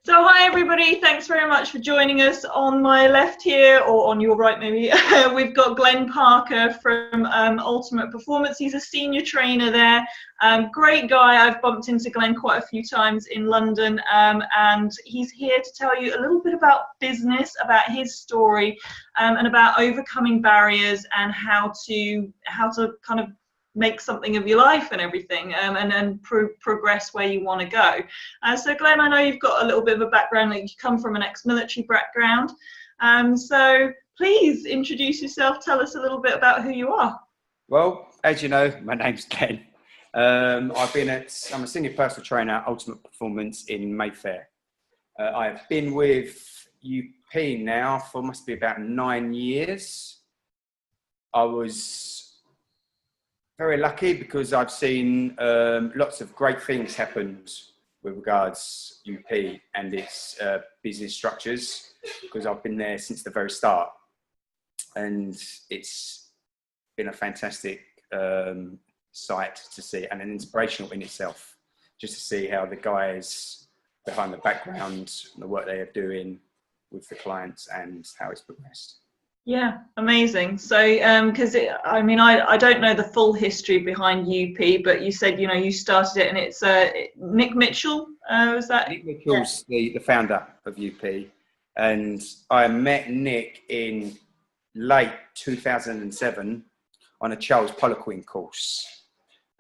So hi everybody, thanks very much for joining us. On my left here, or on your right maybe, we've got Glenn Parker from Ultimate Performance. He's a senior trainer there. Great guy. I've bumped into Glenn quite a few times in London, and he's here to tell you a little bit about business, about his story, and about overcoming barriers and how to kind of make something of your life and everything, and then progress where you want to go. So Glenn, I know you've got a little bit of a background, like you come from an ex-military background, so please introduce yourself, tell us a little bit about who you are. Well, as you know, my name's Glenn. I'm a senior personal trainer at Ultimate Performance in Mayfair. I've been with UP now for must be about 9 years. I was very lucky because I've seen lots of great things happen with regards UP and its business structures, because I've been there since the very start, and it's been a fantastic site to see and an inspirational in itself, just to see how the guys behind the background and the work they are doing with the clients and how it's progressed. Yeah, amazing. So, because I mean, I don't know the full history behind UP, but you said, you know, you started it, and it's Nick Mitchell, was that? Nick Mitchell's the founder of UP, and I met Nick in late 2007 on a Charles Poliquin course,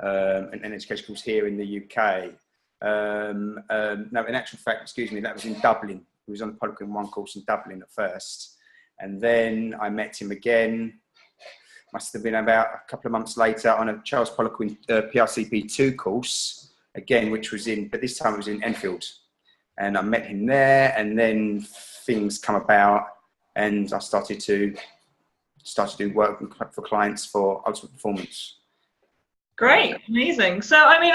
an education course here in the UK. No, in actual fact, excuse me, that was in Dublin. He was on the Poliquin 1 course in Dublin at first. And then I met him again, must have been about a couple of months later, on a Charles Poliquin PRCP 2 course, again, which was but this time it was in Enfield. And I met him there, and then things come about, and I started to do work for clients for Ultimate Performance. Great, amazing. So, I mean,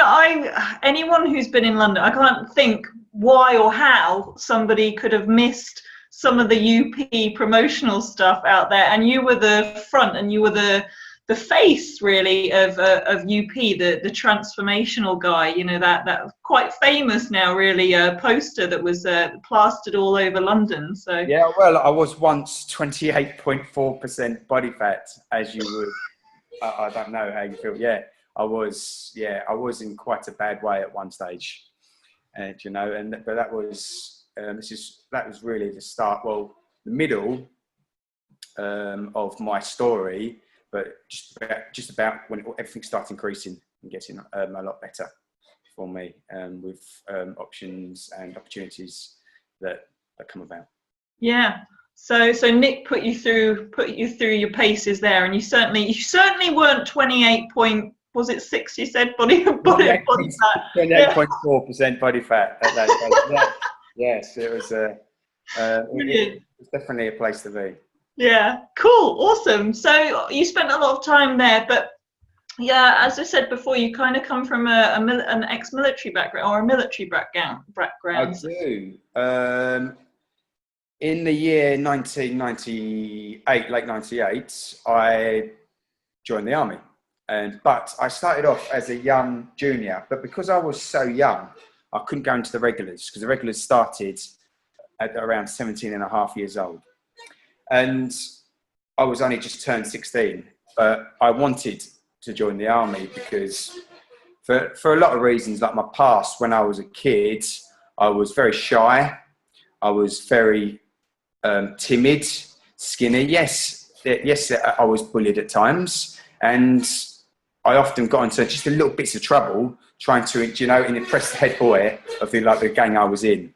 anyone who's been in London, I can't think why or how somebody could have missed some of the UP promotional stuff out there, and you were the front, and you were the face really of UP, the transformational guy, you know, that quite famous now really poster that was plastered all over London. So yeah, well, I was once 28.4% body fat, as you would. I don't know how you feel. Yeah, I was in quite a bad way at one stage, and you know, but that was. That was really the start, well, the middle of my story, but just about when everything started increasing and getting a lot better for me, with options and opportunities that come about. Yeah. So Nick put you through your paces there, and you certainly weren't 28 point. Was it 6? You said body fat. 28.4% body fat. Yes, it was it was definitely a place to be. Yeah, cool, awesome. So you spent a lot of time there, but yeah, as I said before, you kind of come from an ex-military background or a military background. I do. In the year 1998, late 98, I joined the army, but I started off as a young junior. But because I was so young, I couldn't go into the regulars, because the regulars started at around 17 and a half years old. And I was only just turned 16, but I wanted to join the army because for a lot of reasons, like my past, when I was a kid, I was very shy. I was very timid, skinny. Yes, I was bullied at times. And I often got into just a little bits of trouble trying to, you know, impress the head boy of the gang I was in.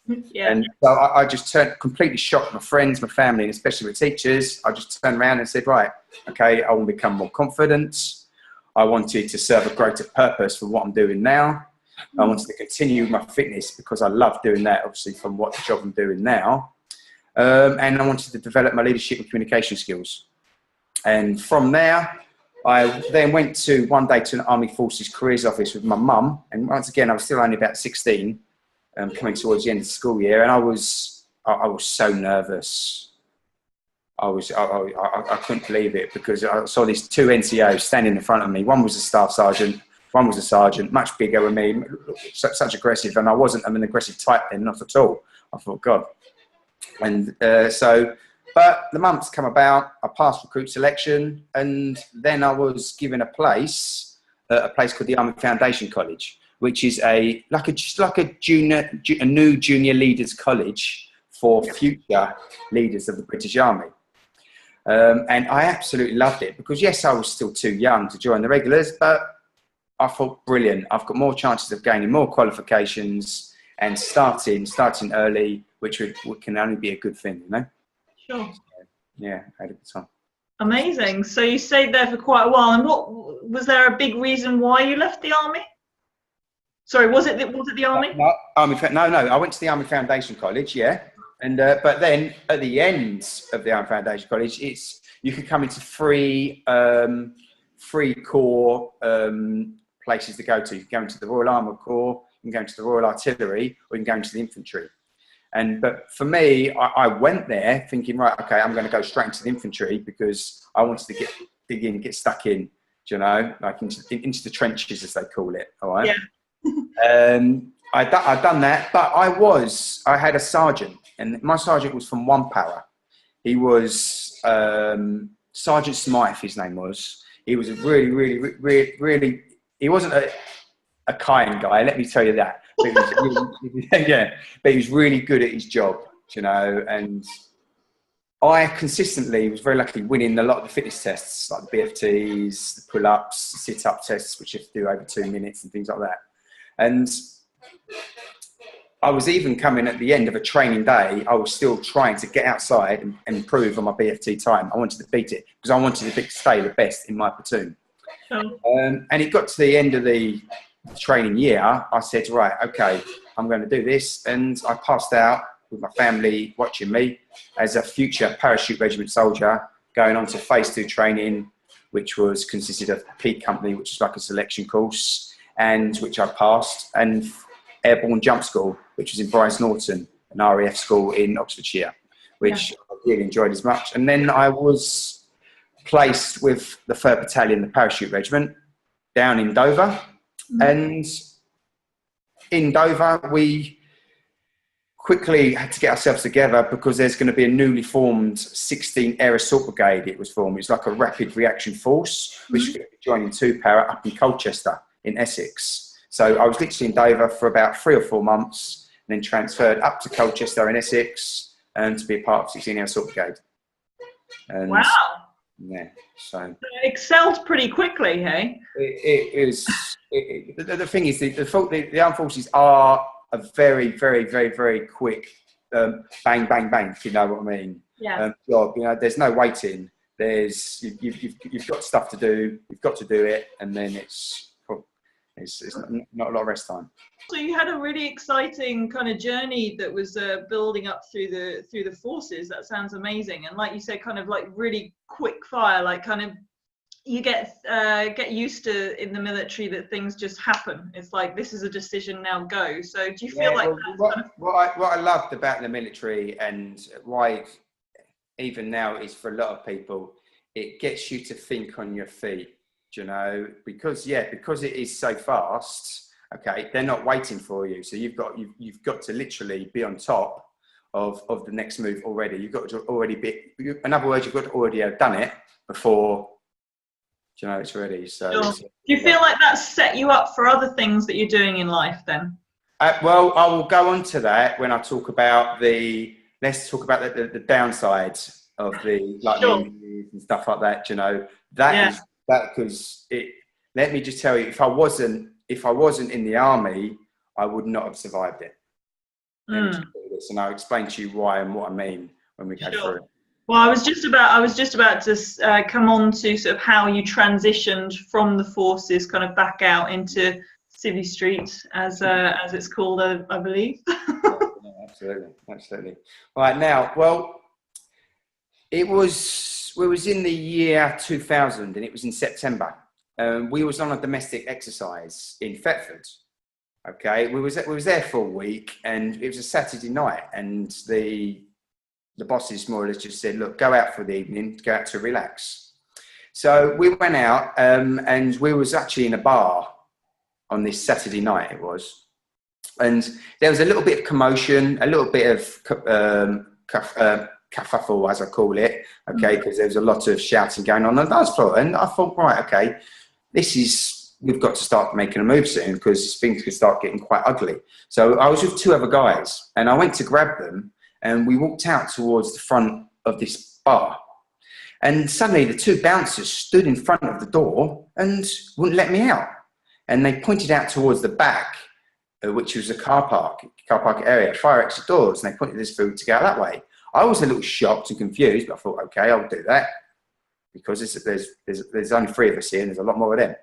Yeah. And so I just completely shocked my friends, my family, and especially the teachers. I just turned around and said, right, okay, I want to become more confident. I wanted to serve a greater purpose for what I'm doing now. I wanted to continue my fitness because I love doing that, obviously, from what the job I'm doing now. And I wanted to develop my leadership and communication skills. And from there, I then went one day to an Army Forces careers office with my mum, and once again I was still only about 16, coming towards the end of the school year, and I was so nervous. I couldn't believe it, because I saw these two NCOs standing in front of me. One was a staff sergeant, One was a sergeant, much bigger than me, such aggressive, and I wasn't an aggressive type then, not at all. I thought, God. And but the months come about, I passed recruit selection, and then I was given a place called the Army Foundation College, which is just like a new junior leaders college for future leaders of the British Army. And I absolutely loved it because, yes, I was still too young to join the regulars, but I thought, brilliant. I've got more chances of gaining more qualifications and starting early, which can only be a good thing, you know? Sure. So, yeah, I had a good time. Amazing. So you stayed there for quite a while. And what was there a big reason why you left the army? Sorry, was it the army? No, I went to the Army Foundation College, yeah. And but then at the end of the Army Foundation College, you could come into free corps places to go to. You can go into the Royal Armoured Corps, you can go into the Royal Artillery, or you can go into the infantry. But for me, I went there thinking, right, okay, I'm going to go straight into the infantry because I wanted to dig in, get stuck in, you know, like into the trenches, as they call it. All right. Yeah. I'd done that, but I had a sergeant, and my sergeant was from One Power. He was Sergeant Smythe, his name was. He was a really, he wasn't a kind guy, let me tell you that. But he was but he was really good at his job, you know, and I consistently was very lucky winning a lot of the fitness tests, like the BFTs, the pull-ups, the sit-up tests, which you have to do over 2 minutes and things like that. And I was even coming at the end of a training day, I was still trying to get outside and improve on my BFT time. I wanted to beat it because I wanted to stay the best in my platoon. And it got to the end of the training year. I said, right, okay, I'm going to do this. And I passed out with my family watching me as a future parachute regiment soldier going on to phase 2 training, which consisted of Peak Company, which is like a selection course, and which I passed, and Airborne Jump School, which was in Bryce Norton, an RAF school in Oxfordshire, which I really enjoyed as much. And then I was placed with the 3rd Battalion, the Parachute Regiment, down in Dover. And in Dover, we quickly had to get ourselves together because there's going to be a newly formed 16 Air Assault Brigade. It was formed. It's like a rapid reaction force, which is going to be joining 2 Para up in Colchester in Essex. So I was literally in Dover for about 3 or 4 months, and then transferred up to Colchester in Essex and to be a part of 16 Air Assault Brigade. And wow. Yeah, so it excelled pretty quickly, hey? The thing is, the armed forces are a very, very, very, very quick bang, bang, bang, if you know what I mean. Yeah. Job. You know, there's no waiting. You've got stuff to do. You've got to do it, and then it's not a lot of rest time. So you had a really exciting kind of journey that was building up through the forces. That sounds amazing. And like you said, kind of like really quick fire, like kind of you get used to in the military that things just happen. It's like, this is a decision, now go. So do you feel like what I loved about the military, and why even now is for a lot of people, it gets you to think on your feet, you know, because it is so fast. Okay, they're not waiting for you, so you've got to literally be on top of the next move already. You've got to already be. In other words, you've got to already have done it before, you know, it's ready. So, sure. Do you feel like that's set you up for other things that you're doing in life then? Well, I will go on to that when I talk about let's talk about the downsides of the sure. and stuff like that. You know, that because let me just tell you, if I wasn't in the army, I would not have survived it. And I'll explain to you why and what I mean when we go through it. Well, I was just about to come on to sort of how you transitioned from the forces kind of back out into Civvy Street, as it's called, I believe. Absolutely. Right now, well, we was in the year 2000, and it was in September. We was on a domestic exercise in Thetford. Okay, we was there for a week, and it was a Saturday night, and the bosses more or less just said, look, go out for the evening, go out to relax. So we went out, and we was actually in a bar, on this Saturday night it was. And there was a little bit of commotion, a little bit of kerfuffle, as I call it, okay, because there was a lot of shouting going on the dance floor. And I thought, right, okay, we've got to start making a move soon because things could start getting quite ugly. So I was with two other guys and I went to grab them and we walked out towards the front of this bar. And suddenly the two bouncers stood in front of the door and wouldn't let me out. And they pointed out towards the back, which was a car park area, fire exit doors, and they pointed this food to go that way. I was a little shocked and confused, but I thought, okay, I'll do that because there's only three of us here and there's a lot more of them.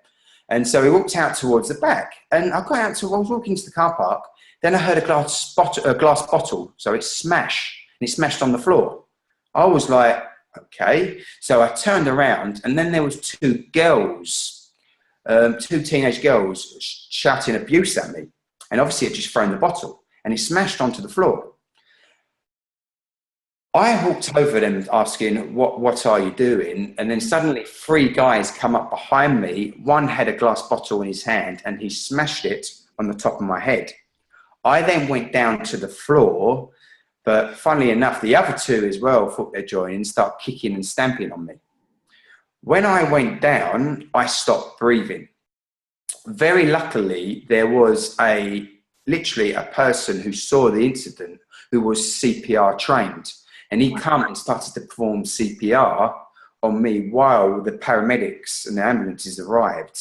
And so we walked out towards the back and I was walking to the car park, then I heard a glass bottle, so it smashed on the floor. I was like, okay. So I turned around and then there was two teenage girls shouting abuse at me. And obviously it just thrown the bottle and it smashed onto the floor. I walked over them asking, what are you doing? And then suddenly three guys come up behind me. One had a glass bottle in his hand and he smashed it on the top of my head. I then went down to the floor, but funnily enough, the other two as well thought they'd join and start kicking and stamping on me. When I went down, I stopped breathing. Very luckily, there was literally a person who saw the incident who was CPR trained. And he came and started to perform CPR on me while the paramedics and the ambulances arrived.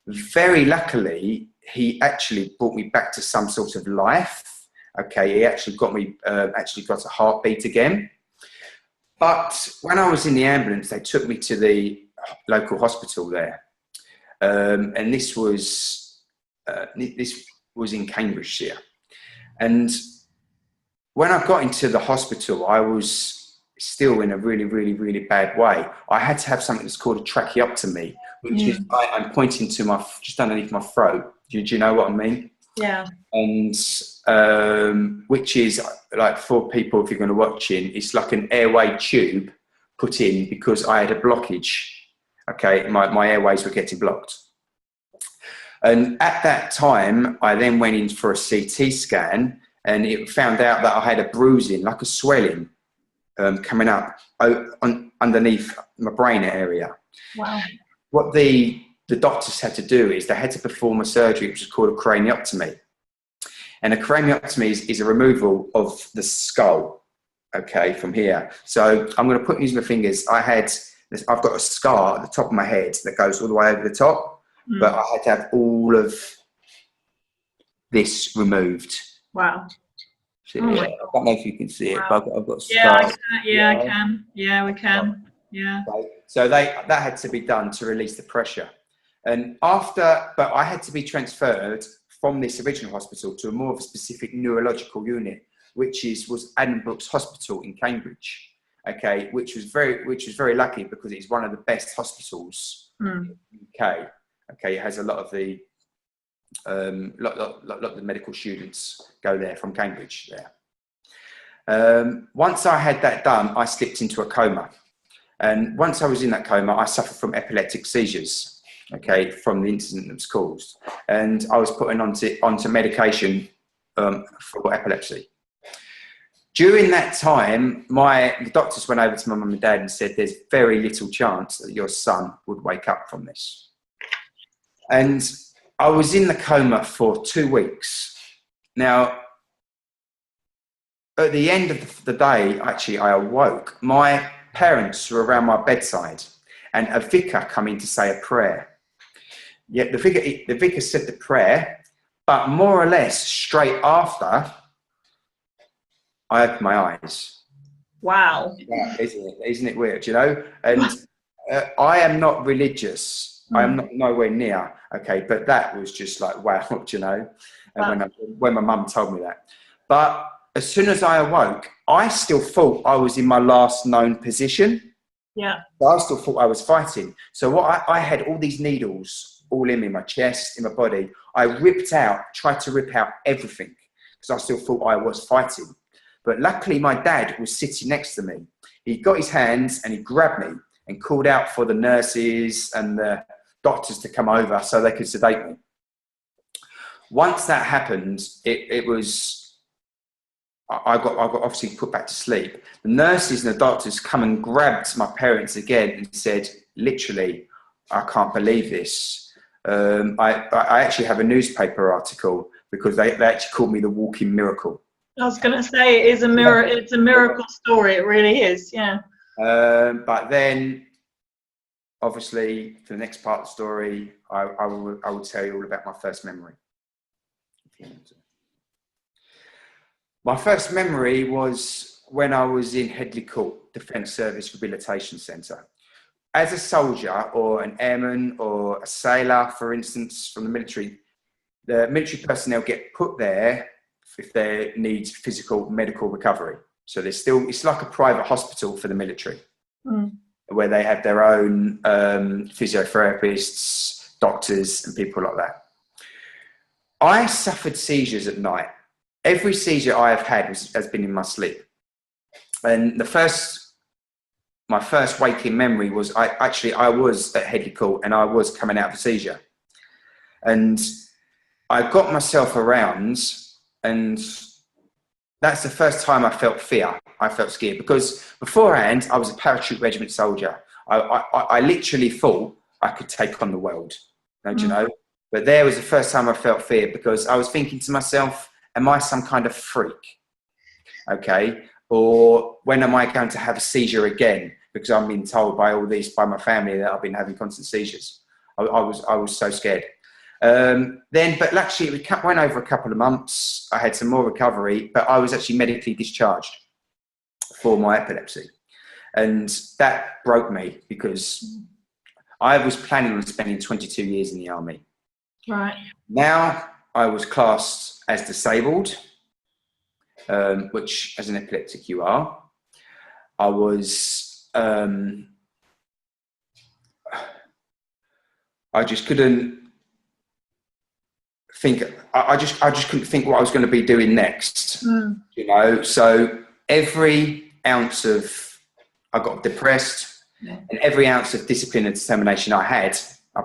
Very luckily, he actually brought me back to some sort of life. Okay, he actually got a heartbeat again. But when I was in the ambulance, they took me to the local hospital there. And this was in Cambridgeshire. And when I got into the hospital, I was still in a really, really, really bad way. I had to have something that's called a tracheotomy, which is I'm pointing to just underneath my throat. Do you know what I mean? Yeah. And which is like, for people, if you're going to watch it, it's like an airway tube put in because I had a blockage. Okay, my airways were getting blocked. And at that time, I then went in for a CT scan and it found out that I had a bruising, like a swelling, coming up underneath my brain area. Wow. What the doctors had to do is they had to perform a surgery which is called a craniotomy. And a craniotomy is a removal of the skull, okay, from here. So I'm going to using my fingers. I've got a scar at the top of my head that goes all the way over the top, but I had to have all of this removed. Wow. So, I don't know if you can see it, but I've got a scar. Yeah, I can. Yeah, we can. Yeah. So that had to be done to release the pressure. And but I had to be transferred from this original hospital to a more of a specific neurological unit, which was Addenbrooke's Hospital in Cambridge. Okay, which was very lucky because it's one of the best hospitals in the UK. Okay, it has a lot of the lot of the medical students go there from Cambridge there. Once I had that done, I slipped into a coma. And once I was in that coma, I suffered from epileptic seizures, okay, from the incident that was caused. And I was put onto medication for epilepsy. During that time, the doctors went over to my mum and dad and said, there's very little chance that your son would wake up from this. And I was in the coma for 2 weeks. Now, at the end of the day, actually, I awoke. My parents were around my bedside and a vicar come in to say a prayer. Yet the vicar said the prayer, but more or less straight after, I opened my eyes. Wow. Yeah, isn't it weird, you know? And I am not religious. I am not nowhere near, okay? But that was just like, wow, you know? And when my mum told me that. But as soon as I awoke, I still thought I was in my last known position. Yeah. I still thought I was fighting. So I had all these needles all in me, my chest, in my body. I tried to rip out everything because I still thought I was fighting. But luckily my dad was sitting next to me. He got his hands and he grabbed me and called out for the nurses and the doctors to come over so they could sedate me. once that happened, it was, I got obviously put back to sleep. The nurses and the doctors come and grabbed my parents again and said, literally, I can't believe this. I actually have a newspaper article because they actually called me the walking miracle. I was going to say, it is a mirror. It's a miracle story. It really is. Yeah. But then, obviously, for the next part of the story, I will tell you all about my first memory. My first memory was when I was in Headley Court Defence Service Rehabilitation Centre. As a soldier or an airman or a sailor, for instance, from the military personnel get put there if they need physical medical recovery. So it's like a private hospital for the military, where they have their own physiotherapists, doctors, and people like that. I suffered seizures at night. Every seizure I have had has been in my sleep. And my first waking memory was I was at Headley Court and I was coming out of a seizure. And I got myself around, and that's the first time I felt fear. I felt scared because beforehand I was a parachute regiment soldier. I literally thought I could take on the world, don't you know? But there was the first time I felt fear because I was thinking to myself, am I some kind of freak? Okay. Or when am I going to have a seizure again? Because I'm being told by my family that I've been having constant seizures. I was so scared. But actually it went over a couple of months. I had some more recovery, but I was actually medically discharged for my epilepsy. And that broke me because I was planning on spending 22 years in the army. Right. Now I was classed as disabled, which as an epileptic you are. I was, I just couldn't think, I just couldn't think what I was going to be doing next, you know? So every ounce of, I got depressed, and every ounce of discipline and determination I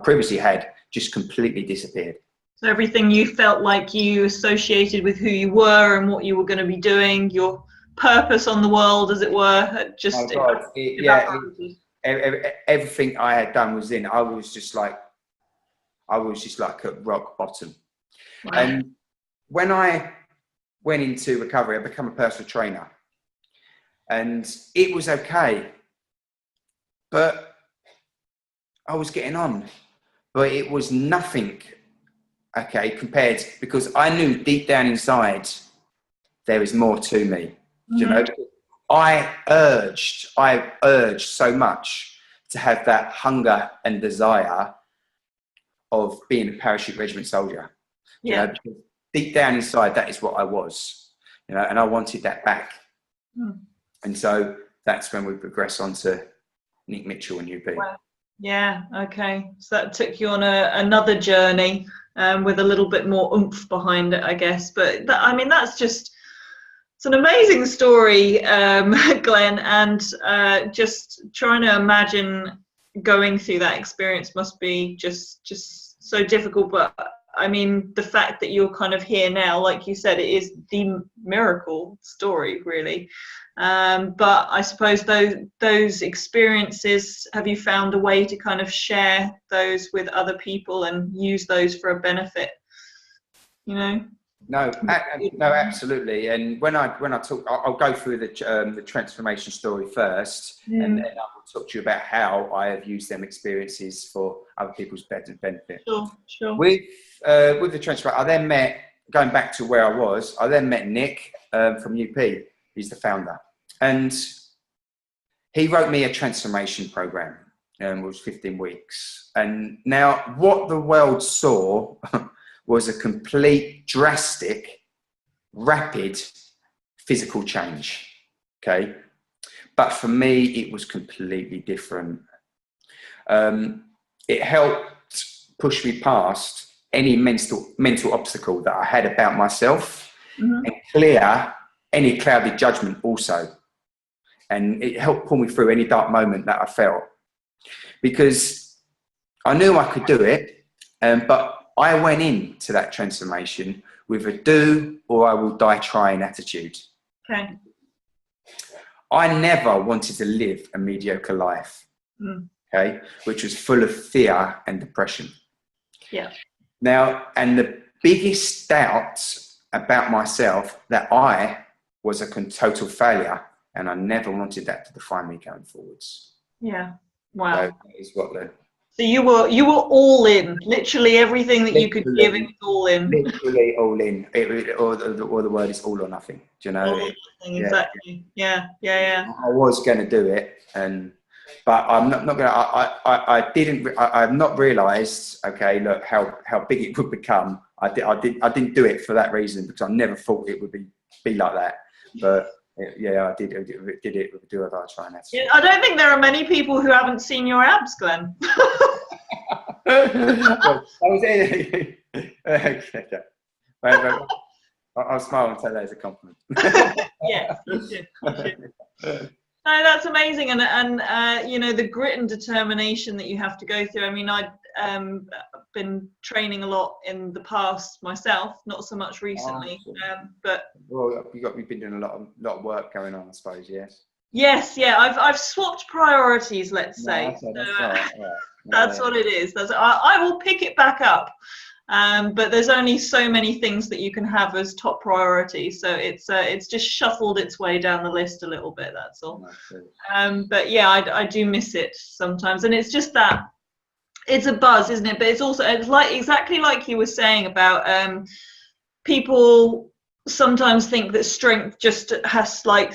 previously had, just completely disappeared. So everything you felt like you associated with who you were and what you were going to be doing, your purpose on the world, as it were, just everything I had done was in. I was just like at rock bottom. Wow. And when I went into recovery, I became a personal trainer, and it was okay, but I was getting on. But it was nothing, okay, compared, because I knew deep down inside there is more to me. You know, I urged so much to have that hunger and desire of being a parachute regiment soldier. You know, because deep down inside, that is what I was, you know, and I wanted that back. And so that's when we progress on to Nick Mitchell and UP. Wow. Yeah, okay. So that took you on another journey with a little bit more oomph behind it, I guess. But I mean, it's an amazing story, Glenn, and just trying to imagine going through that experience must be just so difficult. But I mean, the fact that you're kind of here now, like you said, it is the miracle story, really. But I suppose those experiences, have you found a way to kind of share those with other people and use those for a benefit, you know? No, absolutely. And when I talk, I'll go through the transformation story first, and then I will talk to you about how I have used them experiences for other people's better benefit. Sure. With the transformation, I then met, going back to where I then met Nick from UP. He's the founder, and he wrote me a transformation program, it was 15 weeks. And now what the world saw was a complete, drastic, rapid physical change, okay? But for me, it was completely different. It helped push me past any mental obstacle that I had about myself, and clear any clouded judgment also. And it helped pull me through any dark moment that I felt. Because I knew I could do it, but I went into that transformation with a do or I will die trying attitude. Okay. I never wanted to live a mediocre life, okay, which was full of fear and depression. Yeah. Now, and the biggest doubt about myself, that I was a total failure, and I never wanted that to define me going forwards. Yeah. Wow. So that is what the... So you were all in, literally everything that you could give, it was all in. Literally all in. Or the word is all or nothing. Do you know? All or nothing, exactly. Yeah. I was going to do it, but I'm not going to. I've not realised. Okay, look how big it would become. I didn't do it for that reason, because I never thought it would be like that. But yeah, I did it with do I try and that's. Yeah, I don't think there are many people who haven't seen your abs, Glenn. Well, okay. I'll smile and take that as a compliment. Yes, you should. No, that's amazing, and you know, the grit and determination that you have to go through. I mean, I've been training a lot in the past myself, not so much recently, but well, you've been doing a lot of work going on, I suppose. Yes. Yes, yeah, I've swapped priorities, let's say. That's what it is. I will pick it back up. But there's only so many things that you can have as top priority, so it's just shuffled its way down the list a little bit, that's all. But yeah, I do miss it sometimes, and it's just that it's a buzz, isn't it? But it's like exactly like you were saying about people sometimes think that strength just has like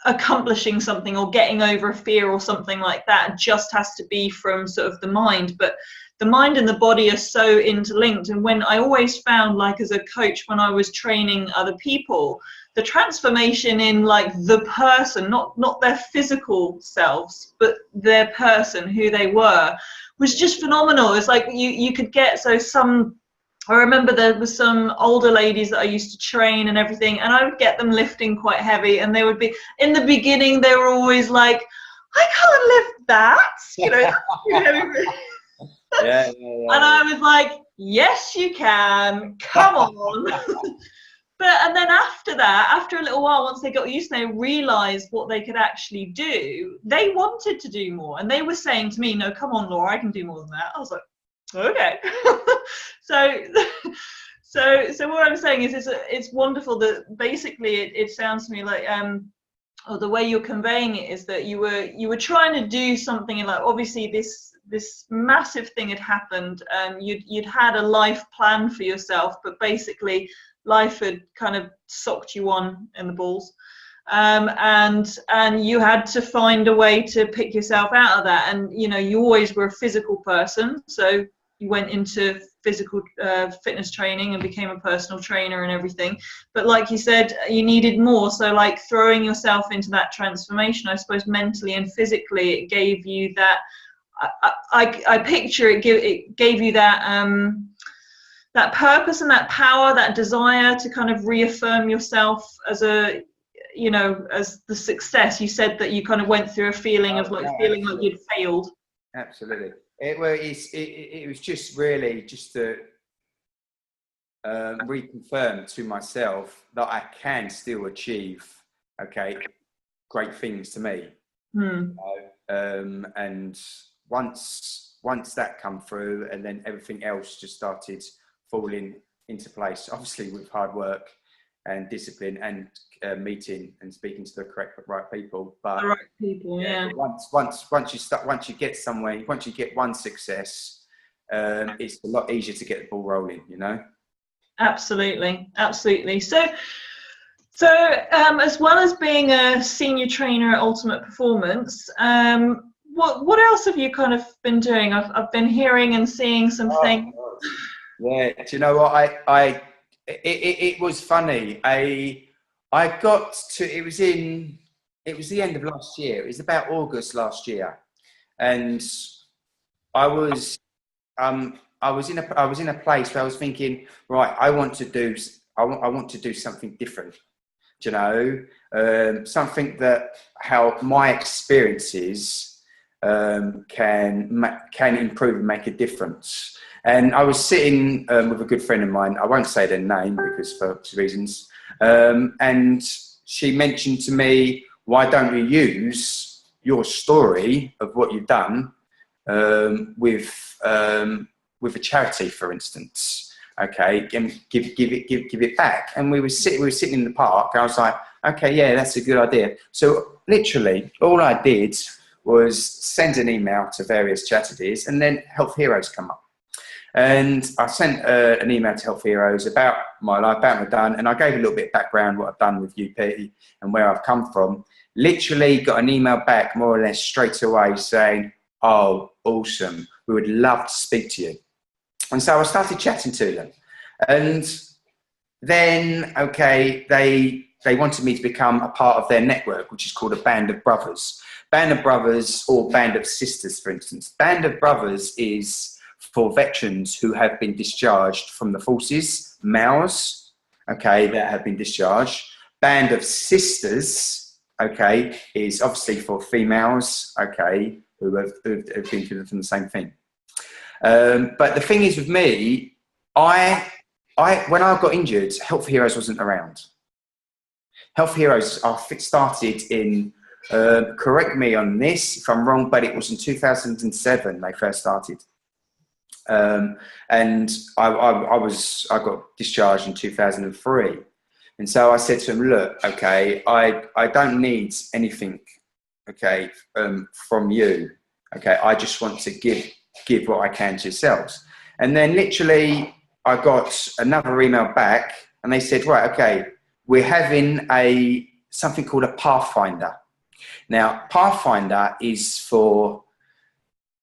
accomplishing something or getting over a fear or something like that just has to be from sort of the mind, but the mind and the body are so interlinked. And when I always found, like as a coach, when I was training other people, the transformation in like the person, not their physical selves, but their person, who they were, was just phenomenal. It's like you could get, I remember there was some older ladies that I used to train and everything, and I would get them lifting quite heavy, and they would be, in the beginning, they were always like, I can't lift that, you know. Yeah. And I was like, yes, you can, come on. And then after that, after a little while, once they got used to it, they realized what they could actually do. They wanted to do more, and they were saying to me, no, come on, Laura, I can do more than that. I was like, okay. So what I'm saying is it's wonderful that basically it sounds to me like or the way you're conveying it is that you were trying to do something, and like obviously this massive thing had happened, you'd had a life plan for yourself, but basically life had kind of socked you on in the balls, and you had to find a way to pick yourself out of that. And you know, you always were a physical person, so you went into physical fitness training and became a personal trainer and everything. But like you said, you needed more. So like throwing yourself into that transformation, I suppose mentally and physically, it gave you that, I picture it gave you that that purpose and that power, that desire to kind of reaffirm yourself as a, you know, as the success. You said that you kind of went through a feeling of like feeling like you'd failed. Absolutely. It was just really just to reconfirm to myself that I can still achieve, okay, great things to me. You know? And once that come through, and then everything else just started falling into place, obviously with hard work and discipline and meeting and speaking to the right people. But the right people, yeah. Once you get somewhere, once you get one success, it's a lot easier to get the ball rolling, you know. Absolutely. So as well as being a senior trainer at Ultimate Performance, what else have you kind of been doing? I've been hearing and seeing some things. Yeah, do you know what? It was funny. I got to, it was the end of last year. It was about August last year, and I was in a place where I was thinking, right, I want to do something different. Do you know, something that how my experiences can improve and make a difference. And I was sitting with a good friend of mine. I won't say their name because for reasons. And she mentioned to me, why don't you use your story of what you've done with a charity, for instance? Okay, and give it back. And we were sitting in the park. I was like, okay, yeah, that's a good idea. So literally, all I did was send an email to various charities, and then Health Heroes come up. And I sent an email to Health Heroes about my life, about what I've done, and I gave a little bit of background, what I've done with UP and where I've come from. Literally got an email back more or less straight away saying, oh, awesome, we would love to speak to you. And so I started chatting to them. And then, okay, they wanted me to become a part of their network, which is called a Band of Brothers. Band of Brothers, or Band of Sisters, for instance. Band of Brothers is for veterans who have been discharged from the forces, males, okay, that have been discharged. Band of Sisters, okay, is obviously for females, okay, who have been through the same thing. But the thing is with me, when I got injured, Health Heroes wasn't around. Health Heroes, I think, started in, correct me on this if I'm wrong, but it was in 2007 they first started. And I got discharged in 2003. And so I said to him, look, okay, I don't need anything, okay, from you. Okay, I just want to give what I can to yourselves. And then literally I got another email back and they said, right, okay, we're having something called a Pathfinder. Now, Pathfinder is for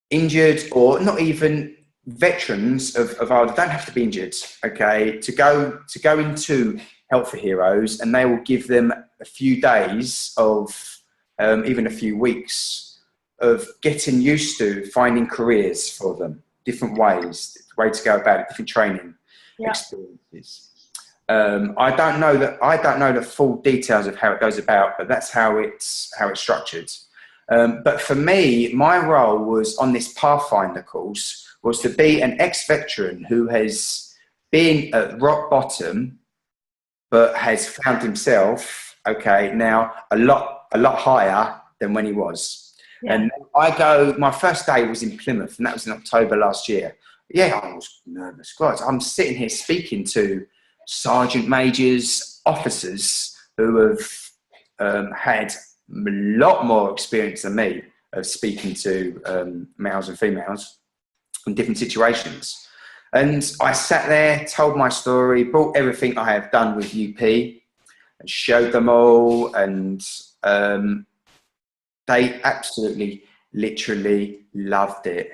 injured or not even veterans of ours, don't have to be injured, okay, to go into Health Heroes, and they will give them a few days of, even a few weeks of getting used to finding careers for them, different ways, way to go about it, different training experiences. I don't know the full details of how it goes about, but that's how it's structured. But for me, my role was on this Pathfinder course was to be an ex-veteran who has been at rock bottom, but has found himself, okay, now a lot higher than when he was. Yeah. And my first day was in Plymouth, and that was in October last year. Yeah, I was nervous. God, I'm sitting here speaking to sergeant majors, officers who have had a lot more experience than me of speaking to males and females in different situations. And I sat there, told my story, brought everything I have done with UP and showed them all, and they absolutely, literally loved it.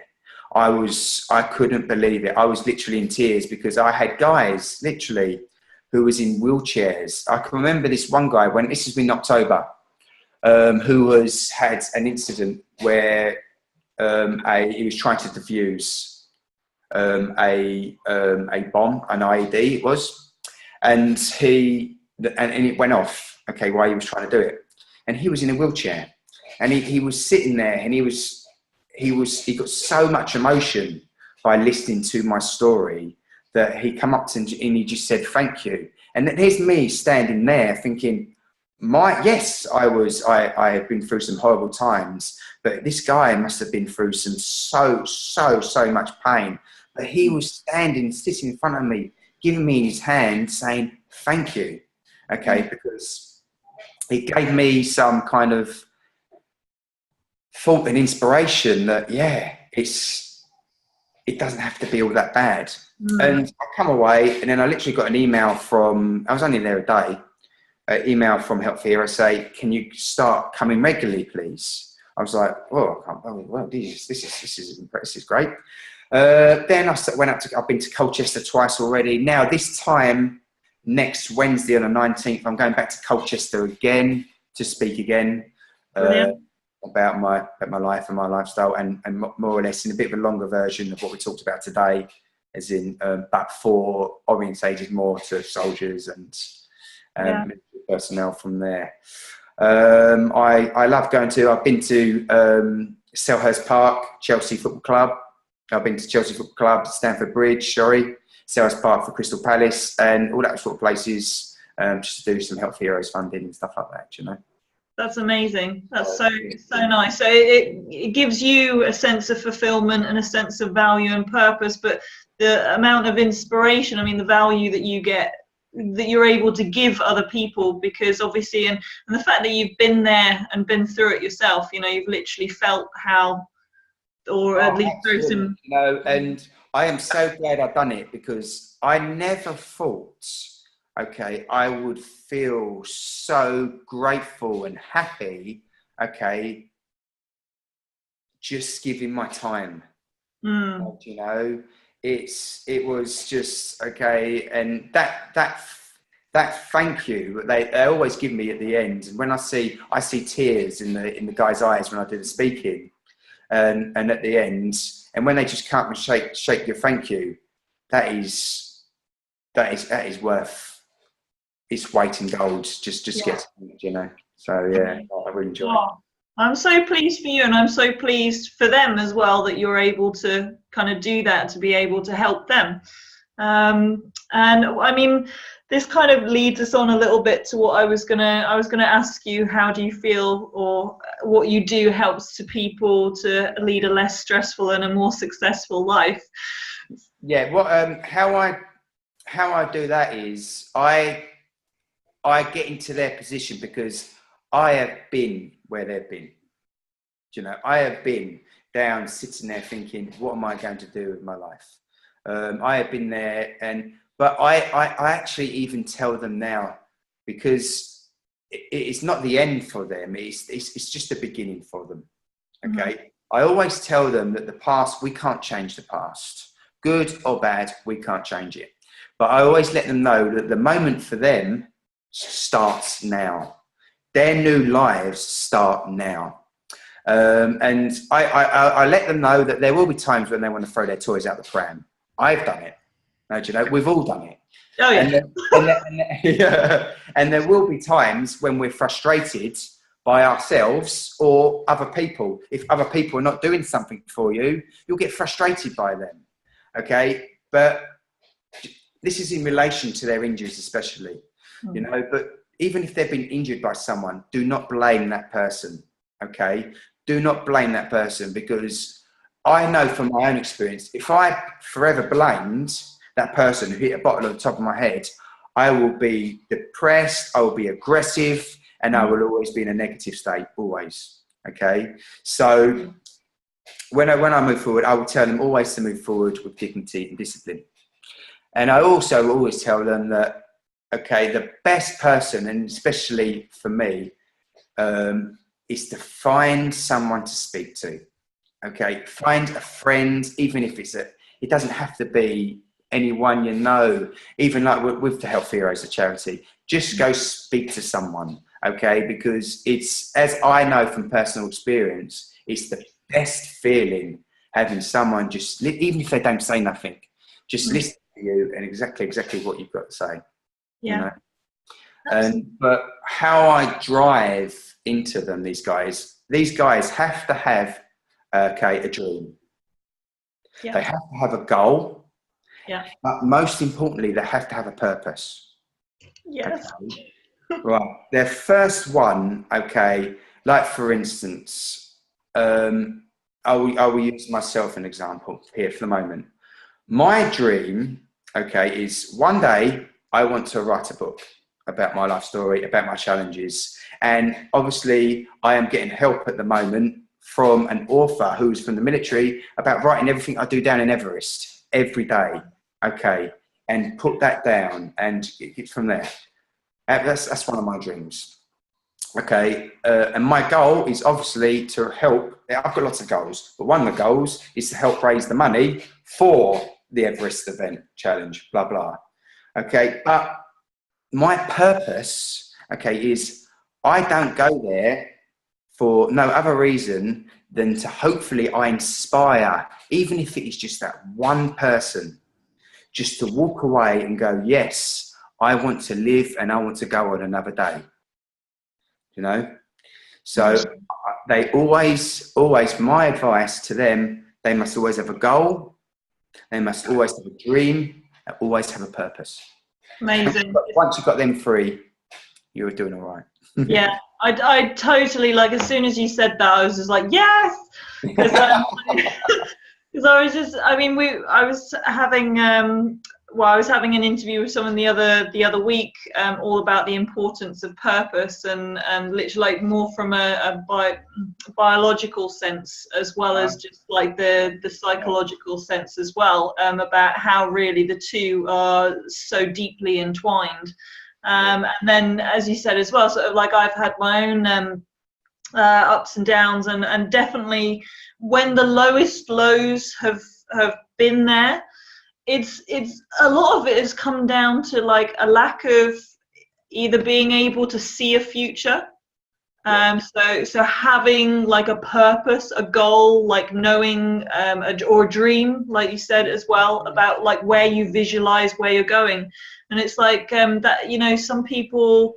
I couldn't believe it. I was literally in tears because I had guys literally who was in wheelchairs. I can remember this one guy this has been October, who had an incident where he was trying to defuse a bomb, an IED it was, and it went off, okay, while he was trying to do it. And he was in a wheelchair, and he was sitting there, and he got so much emotion by listening to my story that he come up to me and he just said, thank you. And then here's me standing there thinking, yes, I have been through some horrible times, but this guy must have been through some so much pain. But he was sitting in front of me, giving me his hand, saying, thank you. Okay, because it gave me some kind of thought and inspiration that, yeah, it doesn't have to be all that bad. And I come away, and then I literally got an email I was only there a day, an email from Health Hero say, can you start coming regularly, please? I was like, well, this is great. Then I've been to Colchester twice already. Now this time, next Wednesday on the 19th, I'm going back to Colchester again to speak again about my life and my lifestyle, and more or less in a bit of a longer version of what we talked about today, as in, but for orientated more to soldiers and military personnel from there. I love I've been to Selhurst Park, Chelsea Football Club. I've been to Chelsea Football Club, Stamford Bridge, Selhurst Park for Crystal Palace, and all that sort of places, just to do some Health Heroes funding and stuff like that, you know. That's amazing. That's so nice. So it gives you a sense of fulfillment and a sense of value and purpose, but the amount of inspiration, I mean, the value that you get, that you're able to give other people, because obviously, and the fact that you've been there and been through it yourself, you know, you've literally felt how, or at least through some, you know, and I am so glad I've done it, because I never thought, okay, I would feel so grateful and happy, okay, just giving my time. You know, it was just, okay, and that thank you they always give me at the end. And when I see tears in the guys' eyes when I do the speaking, and at the end, and when they just come and shake your thank you, that is worth its weight in gold. Just get, you know. So yeah, I really enjoy it. I'm so pleased for you, and I'm so pleased for them as well that you're able to kind of do that, to be able to help them. And I mean, this kind of leads us on a little bit to what I was gonna ask you. How do you feel, or what you do helps to people to lead a less stressful and a more successful life? Yeah, well, how I do that is I get into their position, because I have been where they've been. You know, I have been down, sitting there thinking, what am I going to do with my life? I have been there, but I actually even tell them now, because it's not the end for them. It's just the beginning for them. Okay. I always tell them that the past, we can't change the past. Good or bad, we can't change it. But I always let them know that the moment for them starts now. Their new lives start now. And I let them know that there will be times when they want to throw their toys out the pram. I've done it. You know, we've all done it. Oh, yeah. And there will be times when we're frustrated by ourselves or other people. If other people are not doing something for you, you'll get frustrated by them. Okay, but this is in relation to their injuries, especially. You know, but even if they've been injured by someone, do not blame that person. Okay, do not blame that person, because I know from my own experience, if I forever blamed that person who hit a bottle on the top of my head, I will be depressed, I will be aggressive, and I will always be in a negative state, always. Okay, so when I move forward, I will tell them always to move forward with dignity and discipline. And I also always tell them that, okay, the best person, and especially for me, is to find someone to speak to. Okay, find a friend, even if it doesn't have to be anyone you know, even like with the Health Heroes, the charity, just go speak to someone, okay? Because it's, as I know from personal experience, it's the best feeling having someone just, even if they don't say nothing, just listen to you and exactly what you've got to say. Yeah. You know? But how I drive into them, these guys have to have, okay, a dream. Yeah. They have to have a goal. Yeah. But most importantly, they have to have a purpose. Yes. Okay? Right. Their first one, okay, like for instance, I will use myself as an example here for the moment. My dream, okay, is one day I want to write a book about my life story, about my challenges. And obviously I am getting help at the moment from an author who's from the military about writing everything I do down in Everest every day. Okay. And put that down, and it's from there. That's one of my dreams. Okay. And my goal is obviously to help. I've got lots of goals, but one of the goals is to help raise the money for the Everest event challenge, blah, blah. Okay. But my purpose, okay, is I don't go there for no other reason than to hopefully I inspire, even if it is just that one person, just to walk away and go, yes, I want to live and I want to go on another day, you know? So they always, my advice to them, They must always have a goal. They must always have a dream. They always have a purpose. Amazing. But once you've got them three, you're doing all right. Yeah, I totally, like, as soon as you said that, I was just like, yes, because I was just, I mean, I was having I was having an interview with someone the other week, all about the importance of purpose, and literally, like, more from a biological sense, as well as just like the psychological sense as well, about how really the two are so deeply entwined. And then, as you said as well, sort of like, I've had my own ups and downs, and definitely when the lowest lows have been there, it's a lot of it has come down to like a lack of either being able to see a future, so having like a purpose, a goal, like knowing, or a dream, like you said as well, about like where you visualize where you're going. And it's like, that, you know, some people,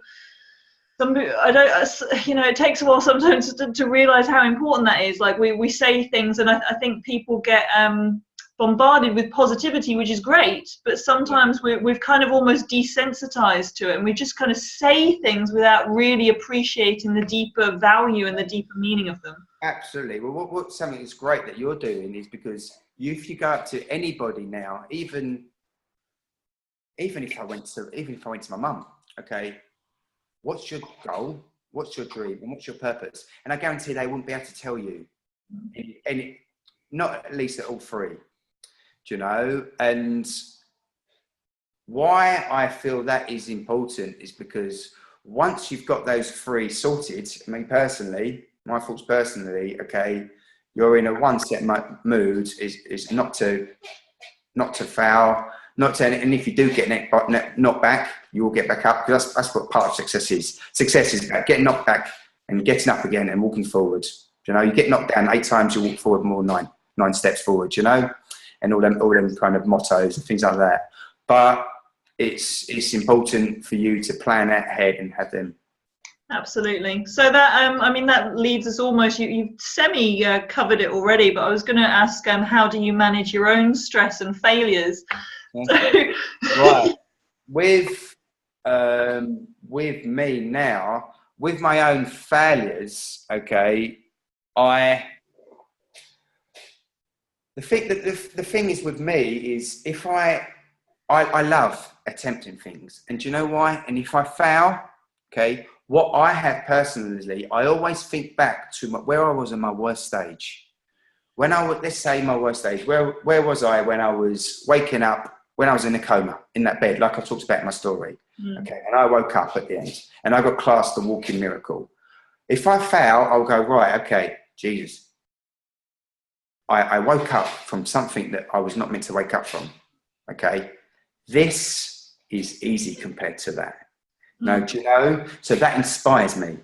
I don't, you know, it takes a while sometimes to realize how important that is. Like, we say things, and I think people get bombarded with positivity, which is great, but sometimes we've kind of almost desensitized to it, and we just kind of say things without really appreciating the deeper value and the deeper meaning of them. Absolutely. Well, what something that's great that you're doing is, because if you go up to anybody now, even if I went to my mum, okay, what's your goal? What's your dream? And what's your purpose? And I guarantee they wouldn't be able to tell you, and not at least at all three. Do you know? And why I feel that is important is because once you've got those three sorted, I mean, personally, my thoughts personally, okay, you're in a one set mood is not to foul, and if you do get knocked back, you will get back up, because that's what part of success is. Success is about getting knocked back and getting up again and walking forward. You know, you get knocked down 8 times, you walk forward more than nine steps forward, you know, and all them kind of mottos and things like that. But it's important for you to plan ahead and have them. Absolutely. So that, I mean, that leads us almost, you've semi covered it already, but I was going to ask, how do you manage your own stress and failures? Yeah. Right. With me now, with my own failures, okay, the thing is with me is, if I love attempting things, and do you know why? And if I fail, okay, what I have personally, I always think back to where I was in my worst stage. When let's say my worst stage, where was I when I was waking up, when I was in a coma, in that bed, like I talked about in my story, okay, and I woke up at the end, and I got classed a walking miracle. If I fail, I'll go, right, okay, Jesus, I woke up from something that I was not meant to wake up from, okay? This is easy compared to that. No, do you know? So that inspires me.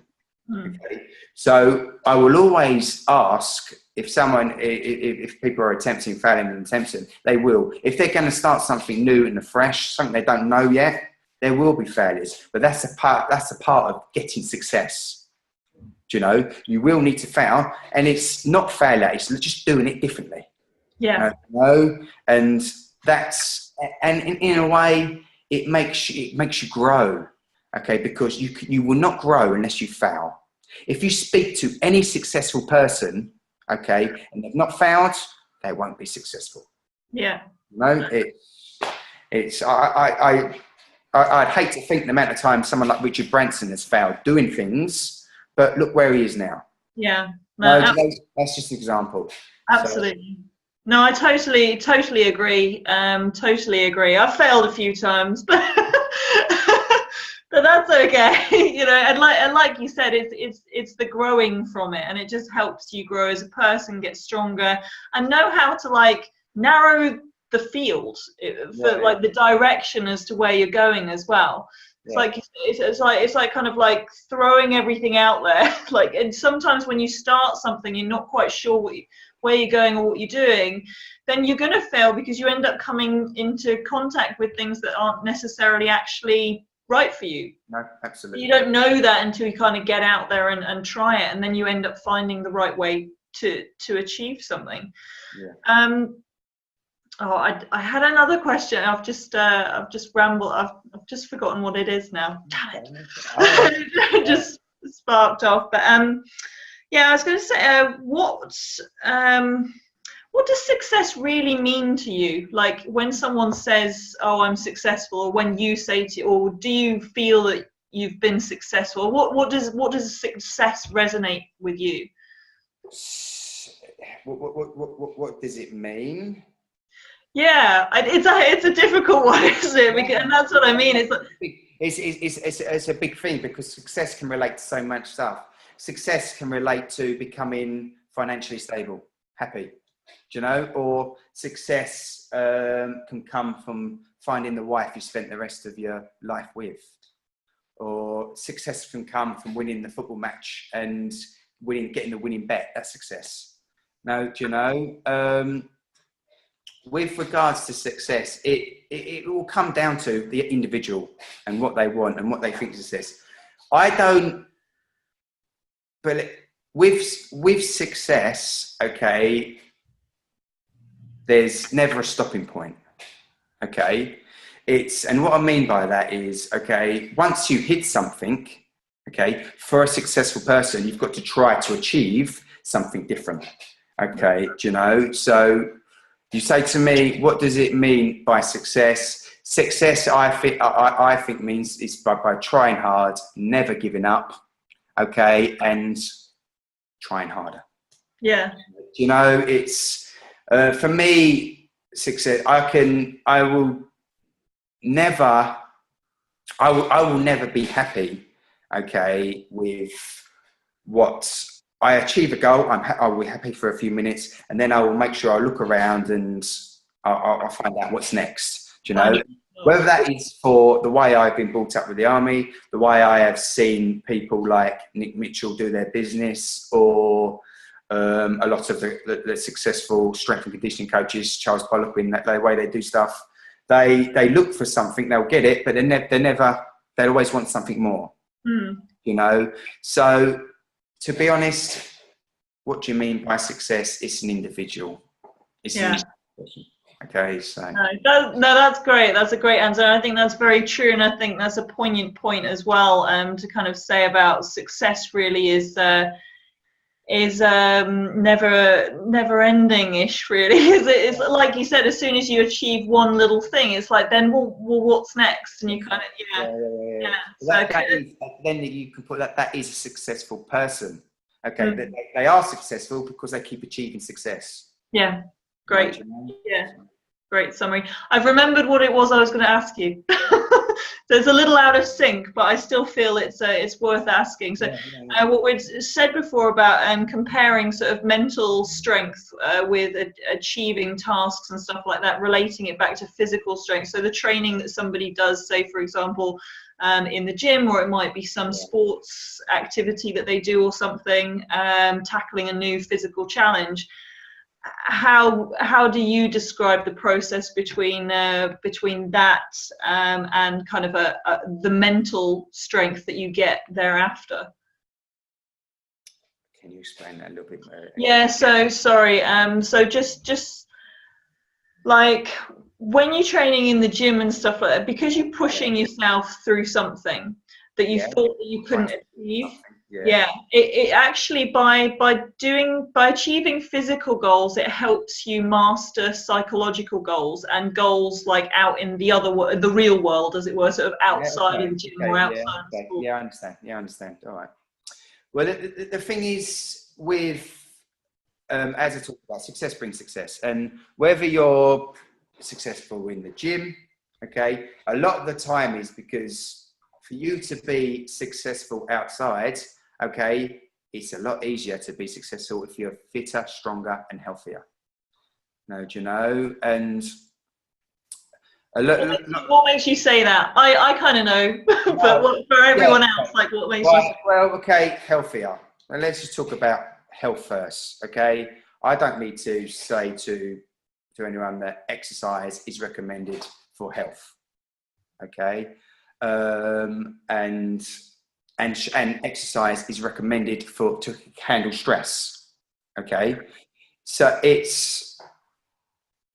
Okay? So I will always ask, if people are attempting, failing and attempting, they will. If they're going to start something new and fresh, something they don't know yet, there will be failures. But that's a part of getting success. Do you know? You will need to fail, and it's not failure, it's just doing it differently. Yeah. You know? And that's, and in a way, it makes you grow. Okay, because you will not grow unless you fail. If you speak to any successful person, okay, and they've not failed, they won't be successful. Yeah. No, I'd hate to think the amount of time someone like Richard Branson has failed doing things, but look where he is now. Yeah. No, that's just an example. Absolutely. So. No, I totally agree. Totally agree. I've failed a few times, but but that's okay. You know, and like you said, it's the growing from it, and it just helps you grow as a person, get stronger, and know how to like narrow the field for like the direction as to where you're going as well. Yeah. It's like kind of like throwing everything out there. Like, and sometimes when you start something, you're not quite sure where you're going or what you're doing, then you're going to fail, because you end up coming into contact with things that aren't necessarily actually right for you. No, absolutely. You don't know that until you kind of get out there and try it, and then you end up finding the right way to achieve something. Yeah. Oh, I had another question. I've just rambled. I've just forgotten what it is now. Damn it! It just sparked off. But yeah, I was going to say, what does success really mean to you? Like when someone says, "Oh, I'm successful," or when you say to, or do you feel that you've been successful? What does success resonate with you? What does it mean? Yeah, it's a difficult one, isn't it? Because, and that's what I mean. It's a big thing because success can relate to so much stuff. Success can relate to becoming financially stable, happy, do you know, or success can come from finding the wife you spent the rest of your life with, or success can come from winning the football match and getting the winning bet. That's success. No, do you know? With regards to success, it will come down to the individual and what they want and what they think is success. I don't, but with success, okay, there's never a stopping point, okay? And what I mean by that is, okay, once you hit something, okay, for a successful person, you've got to try to achieve something different, okay, do you know? So, you say to me, what does it mean by success? Success, I think means it's by trying hard, never giving up, okay, and trying harder. Yeah. You know, it's for me, success. I will never be happy, okay, with what. I achieve a goal, I'll be happy for a few minutes, and then I will make sure I look around and I'll find out what's next. Do you know? Whether that is for the way I've been brought up with the army, the way I have seen people like Nick Mitchell do their business, or a lot of the successful strength and conditioning coaches, Charles Pollock, in that the way they do stuff, they look for something, they'll get it, but they always want something more. You know, so. To be honest, what do you mean by success? It's an individual. It's an individual. Okay, so. No, that's great. That's a great answer. I think that's very true, and I think that's a poignant point as well. To kind of say about success really is never ending ish. Really, it's like you said. As soon as you achieve one little thing, it's like then well what's next? And you kind of yeah. Then you can put that is a successful person. Okay, they are successful because they keep achieving success. Yeah, great. Yeah, great summary. I've remembered what it was I was going to ask you. So it's a little out of sync, but I still feel it's worth asking. So what we'd said before about comparing sort of mental strength with achieving tasks and stuff like that, relating it back to physical strength. So the training that somebody does, say for example, in the gym, or it might be some sports activity that they do or something, tackling a new physical challenge. How do you describe the process between that and kind of the mental strength that you get thereafter? Can you explain that a little bit more? Yeah, so sorry. So just like when you're training in the gym and stuff like that, because you're pushing yourself through something that you thought that you couldn't achieve. It actually by achieving physical goals, it helps you master psychological goals and goals like out in the real world, as it were, sort of outside of the gym or outside of school. I understand. All right. Well, the thing is with as I talked about, success brings success, and whether you're successful in the gym, okay, a lot of the time is because for you to be successful outside, okay, it's a lot easier to be successful if you're fitter, stronger, and healthier. No, do you know? And what makes you say that? I kind of know, but for everyone else, like what makes you say? Well, okay, healthier. Well, let's just talk about health first, okay? I don't need to say to anyone that exercise is recommended for health, okay? And exercise is recommended to handle stress, Okay, so it's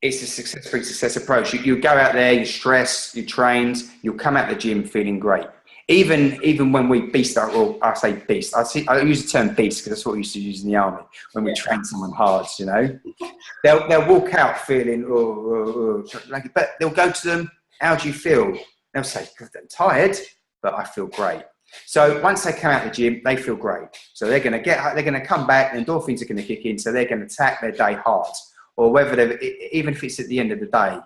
a success approach. You go out there, you stress, you trained, you'll come out the gym feeling great. Even when we beast, or I say beast, I use the term beast because that's what we used to use in the army when we train someone hard. You know, they'll walk out feeling like, but they'll go to them. How do you feel? They'll say, "God, I'm tired, but I feel great." So once they come out the gym, they feel great. So they're going to come back, and endorphins are going to kick in. So they're going to attack their day hard, or whether even if it's at the end of the day.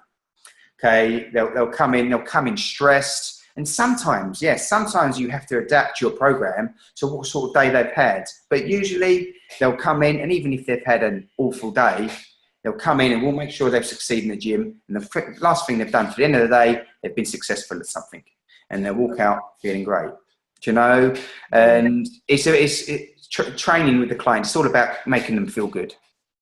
Okay, they'll come in stressed. And sometimes you have to adapt your program to what sort of day they've had. But usually they'll come in, and even if they've had an awful day, they'll come in and we'll make sure they've succeeded in the gym. And the last thing they've done for the end of the day, they've been successful at something. And they'll walk out feeling great. Do you know? And it's training with the client. It's all about making them feel good.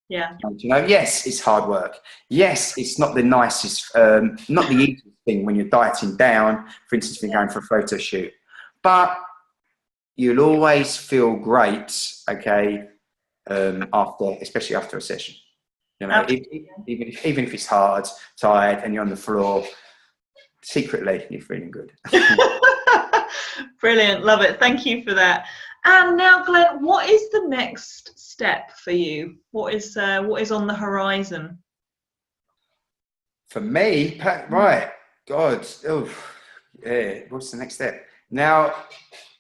Yeah. You know, yes, it's hard work. Yes, it's not the nicest, not the easiest thing when you're dieting down, for instance, when you're going for a photo shoot. But you'll always feel great, okay, especially after a session. You know, even if it's hard, tired, and you're on the floor, secretly you're feeling good. Brilliant, love it. Thank you for that. And now, Glenn, what is the next step for you? What is on the horizon? For me, right? God, yeah. What's the next step? Now,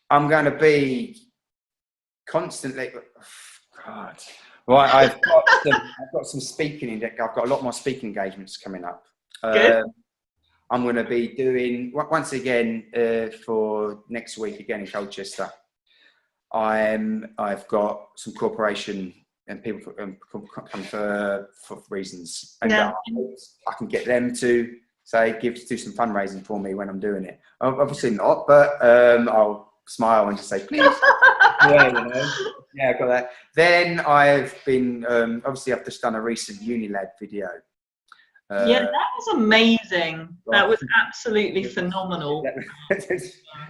I'm going to be constantly. God, right? I've got some speaking. I've got a lot more speaking engagements coming up. Good. I'm going to be doing once again for next week again in Colchester. I've got some cooperation and people come for reasons, and I can get them to do some fundraising for me when I'm doing it. Obviously not, but I'll smile and just say please. Yeah, you know. Yeah, I've got that. Then I've been obviously I've just done a recent Unilad video. Yeah, that was amazing. That was absolutely phenomenal.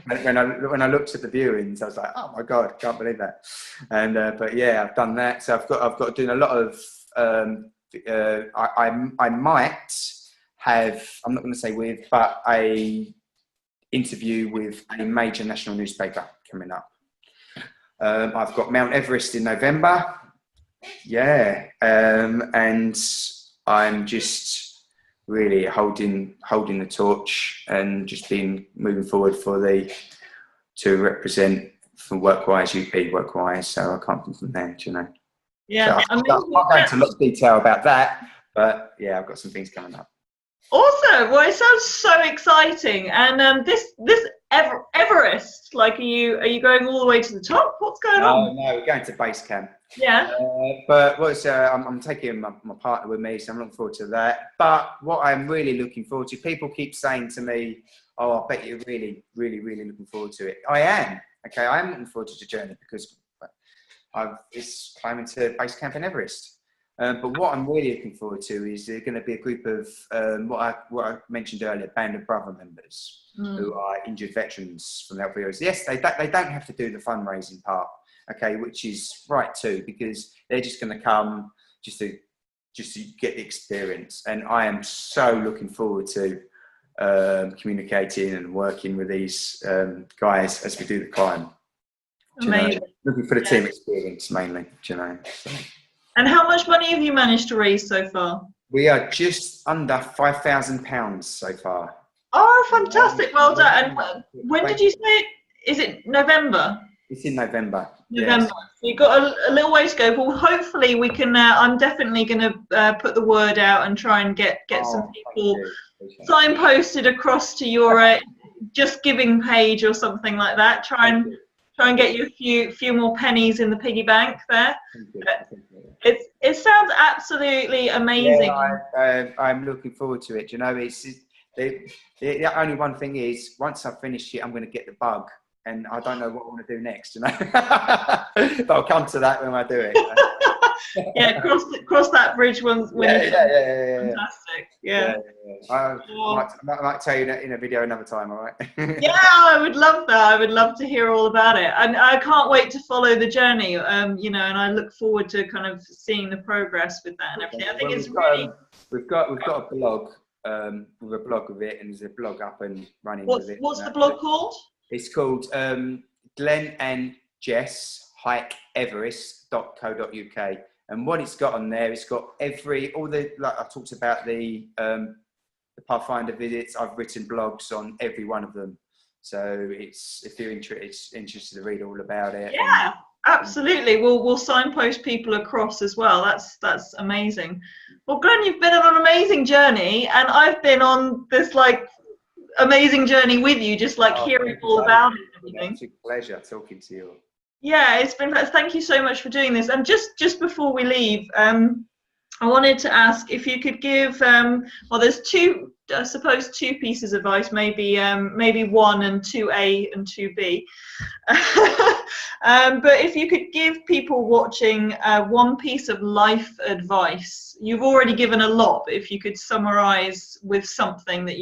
When I looked at the viewings, I was like, "Oh my God, can't believe that!" And but yeah, I've done that. So I've got doing a lot of. I might have. I'm not going to say with, but a interview with a major national newspaper coming up. I've got Mount Everest in November. Yeah, and I'm just really holding the torch and just been moving forward to represent for work-wise, UP work-wise, so I can't from there, you know. Yeah, so I'm not going into a lot of detail about that, but yeah, I've got some things coming up. Awesome. Well, it sounds so exciting. And this Everest, like, are you going all the way to the top? What's going on? No, we're going to base camp. Yeah. But I'm taking my partner with me, so I'm looking forward to that. But what I'm really looking forward to, people keep saying to me, "Oh, I bet you're really, really, really looking forward to it." I am. Okay, I am looking forward to the journey because it's climbing to base camp in Everest. But what I'm really looking forward to is there's going to be a group of what I mentioned earlier, band of brother members who are injured veterans from the LVOs. Yes, they don't have to do the fundraising part, okay, which is right too, because they're just going to come just to get the experience. And I am so looking forward to communicating and working with these guys as we do the climb. Amazing. Looking for the team experience mainly, you know. So. And how much money have you managed to raise so far? We are just under £5,000 so far. Oh, fantastic. Well done. And when did you say it? Is it November? It's in November. November. Yes. So you've got a little way to go. But hopefully we can, I'm definitely going to put the word out and try and get some people signposted across to your Just Giving page or something like that. Try and get you a few more pennies in the piggy bank there. It sounds absolutely amazing. Yeah, I'm looking forward to it. You know, the only one thing is, once I've finished it, I'm going to get the bug, and I don't know what I want to do next. You know, but I'll come to that when I do it. You know? Yeah, cross that bridge once when Yeah, you yeah, yeah, yeah, yeah. fantastic. Yeah. I Oh. might tell you in a video another time, all right? Yeah, I would love that. I would love to hear all about it, and I can't wait to follow the journey. You know, and I look forward to kind of seeing the progress with that and everything. I think Well, it's really. we've got a blog with a blog with it, and there's a blog up and running with it. What's the blog called? It's called Glenn and Jess Hike Everest.co.uk. And what it's got on there, it's got all the, like I talked about the Pathfinder visits. I've written blogs on every one of them. So it's, if you're interested to read all about it. Yeah, absolutely. We'll signpost people across as well. That's amazing. Well, Glenn, you've been on an amazing journey, and I've been on this like amazing journey with you, just like hearing all about it and everything. It's a pleasure talking to you. Yeah, it's been. Thank you so much for doing this. And just before we leave, I wanted to ask if you could give. Well, there's two, I suppose, two pieces of advice. Maybe maybe 1 and 2A and 2B. But if you could give people watching one piece of life advice, you've already given a lot. But if you could summarize with something that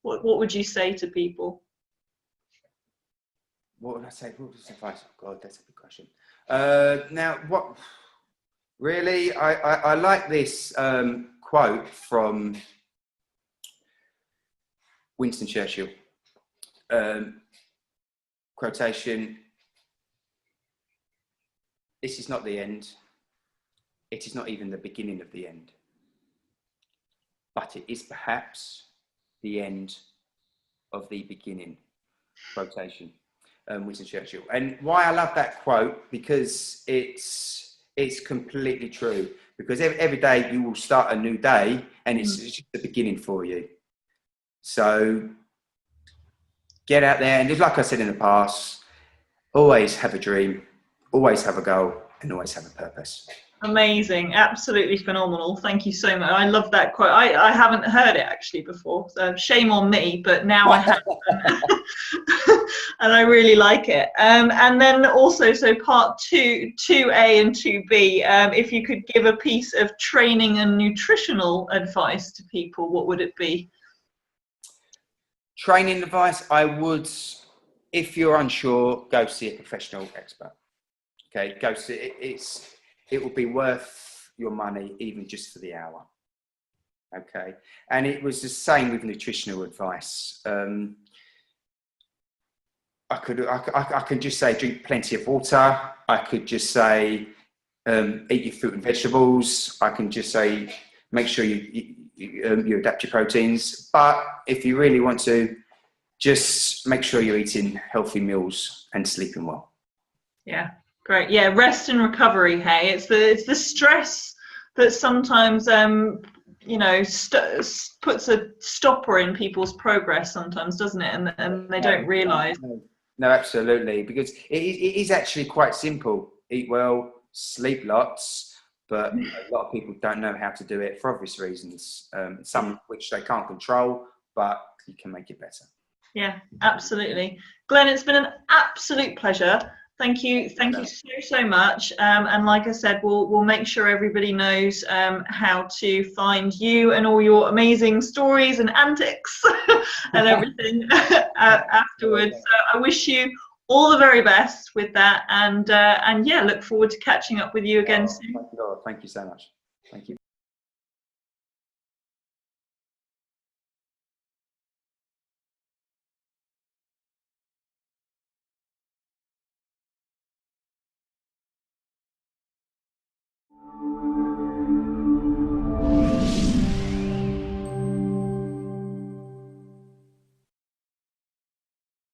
what would you say to people? What would I say? What was the advice? Oh God, that's a good question. Now, what really, I like this quote from Winston Churchill. Quotation: "This is not the end. It is not even the beginning of the end. But it is perhaps the end of the beginning." Quotation. Winston Churchill. And why I love that quote, because it's completely true. Because every day you will start a new day, and it's just the beginning for you. So get out there, and just like I said in the past, always have a dream, always have a goal, and always have a purpose. Amazing, absolutely phenomenal. Thank you so much. I love that quote. I haven't heard it actually before, so shame on me, but now I have. And I really like it. And then also, so part 2A and 2B, if you could give a piece of training and nutritional advice to people, what would it be? Training advice, I would, if you're unsure, go see a professional expert. Okay, go see it. It will be worth your money, even just for the hour. Okay, and it was the same with nutritional advice. I can just say drink plenty of water. I could just say eat your fruit and vegetables. I can just say make sure you adapt your proteins. But if you really want to, just make sure you're eating healthy meals and sleeping well. Yeah. Great. Yeah, rest and recovery. Hey, it's the stress that sometimes you know puts a stopper in people's progress sometimes, doesn't it? And they don't realise. No, absolutely, because it is actually quite simple. Eat well, sleep lots, but a lot of people don't know how to do it for obvious reasons. Some which they can't control, but you can make it better. Yeah, absolutely. Glenn, it's been an absolute pleasure. Thank you so much. And like I said, we'll make sure everybody knows how to find you and all your amazing stories and antics and everything afterwards. So I wish you all the very best with that, and yeah, look forward to catching up with you again soon. Thank you so much. Thank you.